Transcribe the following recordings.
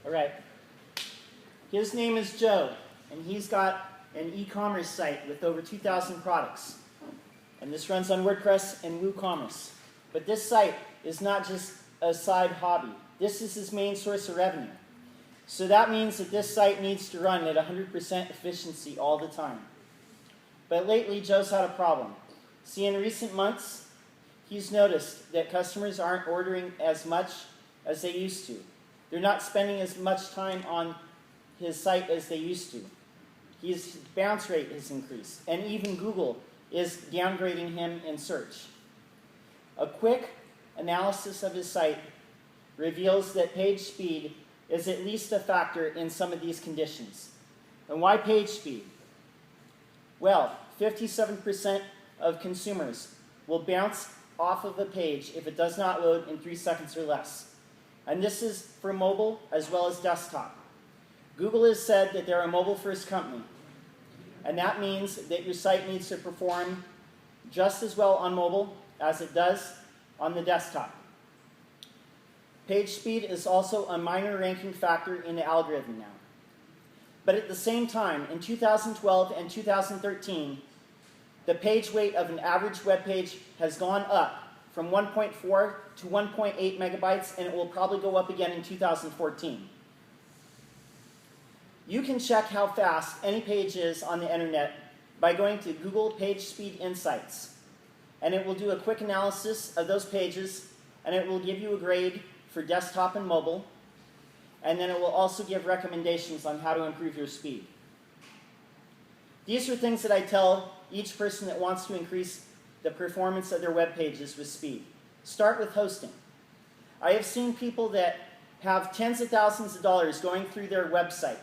All right. His name is Joe, and he's got an e-commerce site with over 2,000 products. And this runs on WordPress and WooCommerce. But this site is not just a side hobby. This is his main source of revenue. So that means that this site needs to run at 100% efficiency all the time. But lately, Joe's had a problem. See, in recent months, he's noticed that customers aren't ordering as much as they used to. They're not spending as much time on his site as they used to. His bounce rate has increased, and even Google is downgrading him in search. A quick analysis of his site reveals that page speed is at least a factor in some of these conditions. And why page speed? Well, 57% of consumers will bounce off of a page if it does not load in 3 seconds or less. And this is for mobile as well as desktop. Google has said that they're a mobile-first company. And that means that your site needs to perform just as well on mobile as it does on the desktop. Page speed is also a minor ranking factor in the algorithm now. But at the same time, in 2012 and 2013, the page weight of an average web page has gone up from 1.4 to 1.8 megabytes, and it will probably go up again in 2014. You can check how fast any page is on the internet by going to Google Page Speed Insights. And it will do a quick analysis of those pages, and it will give you a grade for desktop and mobile. And then it will also give recommendations on how to improve your speed. These are things that I tell each person that wants to increase the performance of their web pages with speed. Start with hosting. I have seen people that have tens of thousands of dollars going through their website,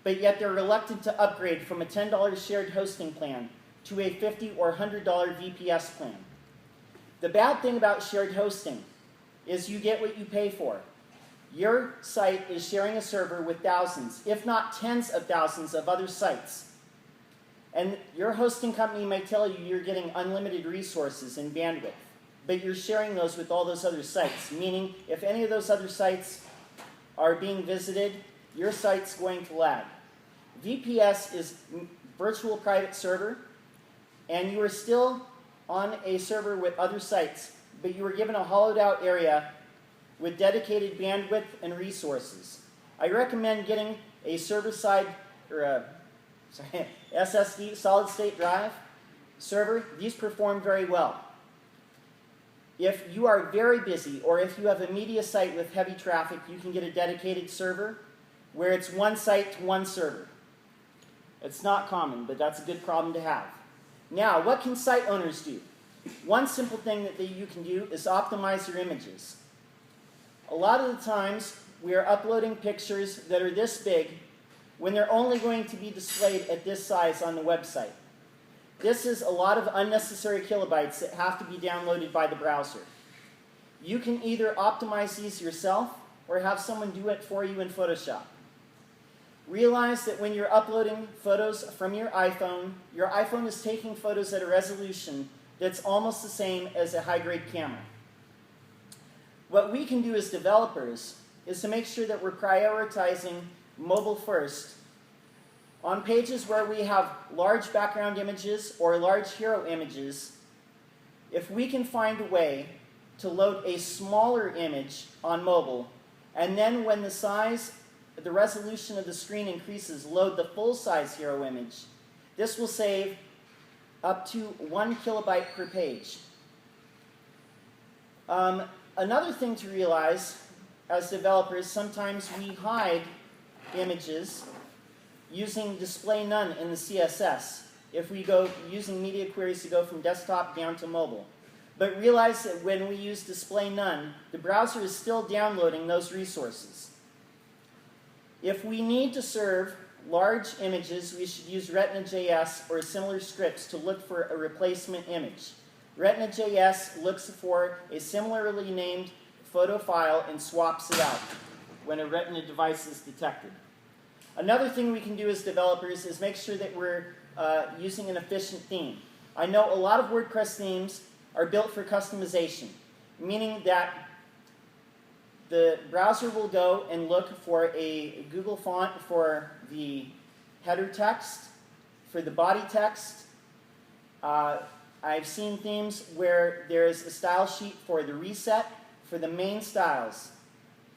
but yet they're reluctant to upgrade from a $10 shared hosting plan to a $50 or $100 VPS plan. The bad thing about shared hosting is you get what you pay for. Your site is sharing a server with thousands, if not tens of thousands of other sites. And your hosting company may tell you you're getting unlimited resources and bandwidth, but you're sharing those with all those other sites, meaning if any of those other sites are being visited, your site's going to lag. VPS is virtual private server, and you are still on a server with other sites, but you are given a hollowed out area with dedicated bandwidth and resources. I recommend getting a server-side, or a SSD, solid state drive server. These perform very well. If you are very busy, or if you have a media site with heavy traffic, you can get a dedicated server where it's one site to one server. It's not common, but that's a good problem to have. Now, what can site owners do? One simple thing that you can do is optimize your images. A lot of the times, we are uploading pictures that are this big when they're only going to be displayed at this size on the website. This is a lot of unnecessary kilobytes that have to be downloaded by the browser. You can either optimize these yourself or have someone do it for you in Photoshop. Realize that when you're uploading photos from your iPhone is taking photos at a resolution that's almost the same as a high-grade camera. What we can do as developers is to make sure that we're prioritizing mobile first. On pages where we have large background images or large hero images, if we can find a way to load a smaller image on mobile, and then when the resolution of the screen increases, load the full-size hero image, this will save up to 1 kilobyte per page. Another thing to realize as developers, sometimes we hide images using display none in the CSS if we go using media queries to go from desktop down to mobile. But realize that when we use display none, the browser is still downloading those resources. If we need to serve large images, we should use Retina.js or similar scripts to look for a replacement image. Retina.js looks for a similarly named photo file and swaps it out when a Retina device is detected. Another thing we can do as developers is make sure that we're using an efficient theme. I know a lot of WordPress themes are built for customization, meaning that the browser will go and look for a Google font for the header text, for the body text. I've seen themes where there's a style sheet for the reset, for the main styles,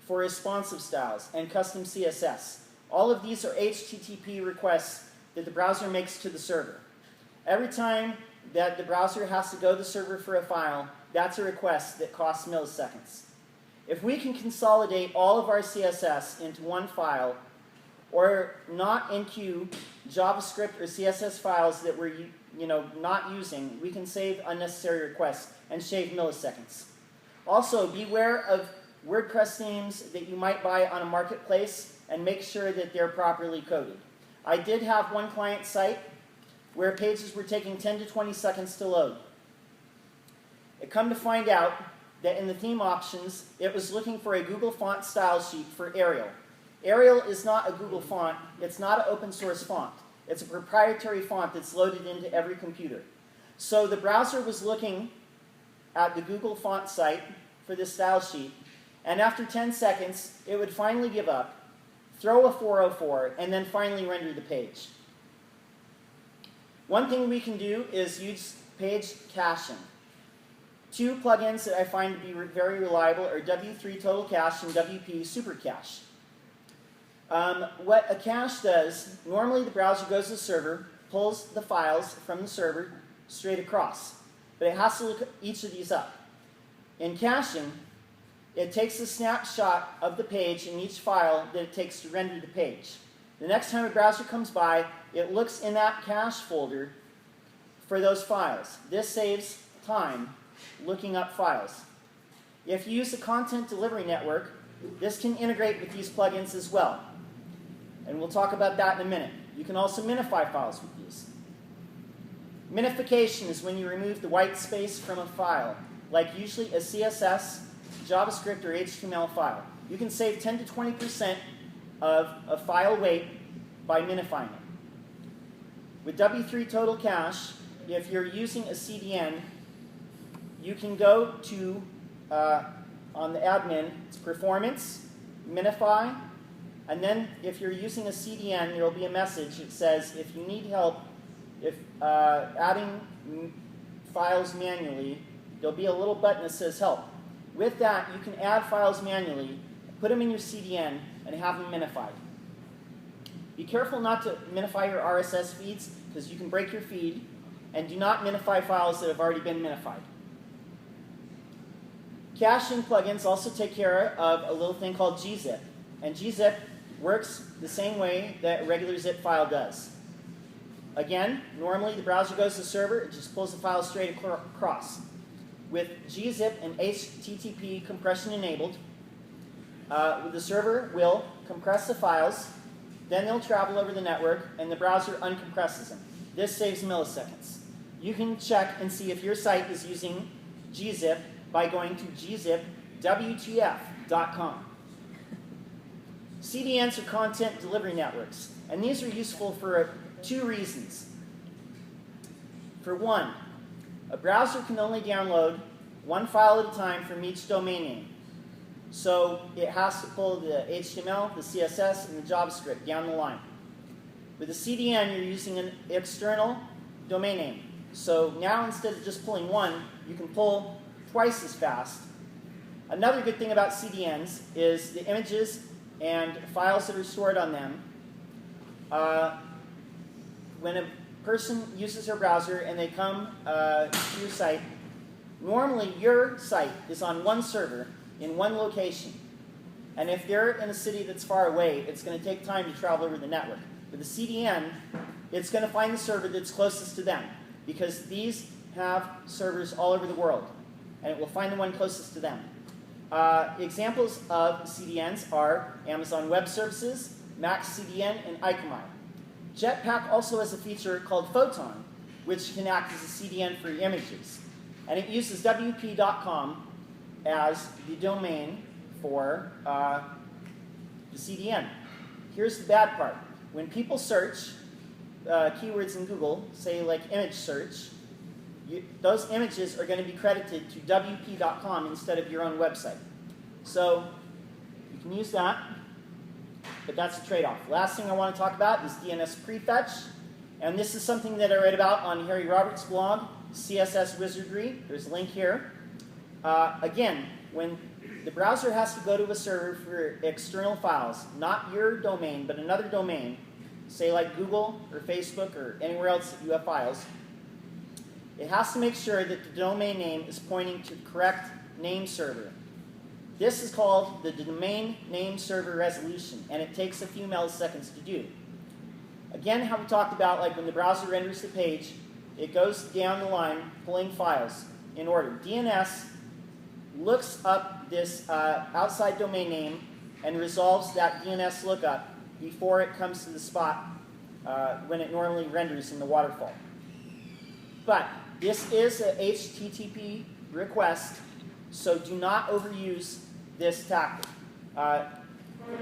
for responsive styles, and custom CSS. All of these are HTTP requests that the browser makes to the server. Every time that the browser has to go to the server for a file, that's a request that costs milliseconds. If we can consolidate all of our CSS into one file, or not enqueue JavaScript or CSS files that we're not using, we can save unnecessary requests and shave milliseconds. Also, beware of WordPress themes that you might buy on a marketplace and make sure that they're properly coded. I did have one client site where pages were taking 10 to 20 seconds to load. It come to find out that in the theme options, it was looking for a Google font style sheet for Arial. Arial is not a Google font. It's not an open source font. It's a proprietary font that's loaded into every computer. So the browser was looking at the Google font site for this style sheet, and after 10 seconds, it would finally give up, throw a 404, and then finally render the page. One thing we can do is use page caching. Two plugins that I find to be very reliable are W3 Total Cache and WP Super Cache. What a cache does, normally the browser goes to the server, pulls the files from the server straight across, but it has to look each of these up. In caching, it takes a snapshot of the page in each file that it takes to render the page. The next time a browser comes by, it looks in that cache folder for those files. This saves time looking up files. If you use a content delivery network, this can integrate with these plugins as well. And we'll talk about that in a minute. You can also minify files with these. Minification is when you remove the white space from a file, like usually a CSS, JavaScript, or HTML file. You can save 10 to 20% of a file weight by minifying it. With W3 Total Cache, if you're using a CDN, you can go to, on the admin, it's Performance, Minify, and then if you're using a CDN, there will be a message that says if you need help adding files manually, there'll be a little button that says Help. With that, you can add files manually, put them in your CDN, and have them minified. Be careful not to minify your RSS feeds, because you can break your feed, and do not minify files that have already been minified. Caching plugins also take care of a little thing called gzip, and gzip works the same way that a regular zip file does. Again, normally the browser goes to the server, it just pulls the file straight across. With gzip and HTTP compression enabled, the server will compress the files, then they'll travel over the network, and the browser uncompresses them. This saves milliseconds. You can check and see if your site is using gzip by going to gzipwtf.com. CDNs are content delivery networks, and these are useful for two reasons. For one, a browser can only download one file at a time from each domain name. So it has to pull the HTML, the CSS, and the JavaScript down the line. With a CDN, you're using an external domain name. So now instead of just pulling one, you can pull twice as fast. Another good thing about CDNs is the images and files that are stored on them. When a person uses their browser and they come to your site, normally your site is on one server in one location. And if they're in a city that's far away, it's going to take time to travel over the network. With a CDN, it's going to find the server that's closest to them, because these have servers all over the world, and it will find the one closest to them. Examples of CDNs are Amazon Web Services, max-cdn, and Icomile. Jetpack also has a feature called Photon, which can act as a CDN for images. And it uses wp.com as the domain for the CDN. Here's the bad part. When people search keywords in Google, say like image search, those images are going to be credited to wp.com instead of your own website. So You can use that, but that's a trade-off. Last thing I want to talk about is DNS Prefetch. And this is something that I read about on Harry Roberts' blog, CSS Wizardry. There's a link here. Again, when the browser has to go to a server for external files, not your domain, but another domain, say like Google or Facebook or anywhere else that you have files, it has to make sure that the domain name is pointing to the correct name server. This is called the domain name server resolution, and it takes a few milliseconds to do. Again, how we talked about, like when the browser renders the page, it goes down the line pulling files in order. DNS looks up this outside domain name and resolves that DNS lookup before it comes to the spot when it normally renders in the waterfall. But this is a HTTP request, so do not overuse this tactic.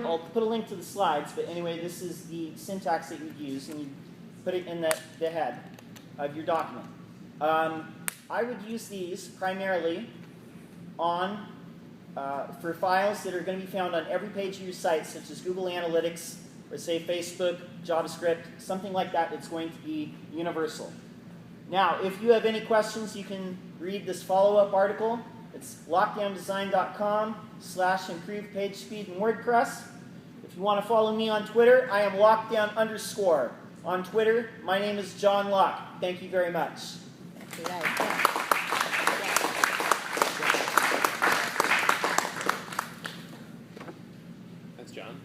I'll put a link to the slides, but anyway, this is the syntax that you use, and you put it in the head of your document. I would use these primarily on for files that are going to be found on every page of your site, such as Google Analytics, or say Facebook, JavaScript, something like that that's going to be universal. Now, if you have any questions, you can read this follow-up article. It's lockdowndesign.com/improve page speed in WordPress. If you want to follow me on Twitter, I am lockdown_. On Twitter, my name is John Locke. Thank you very much. That's John.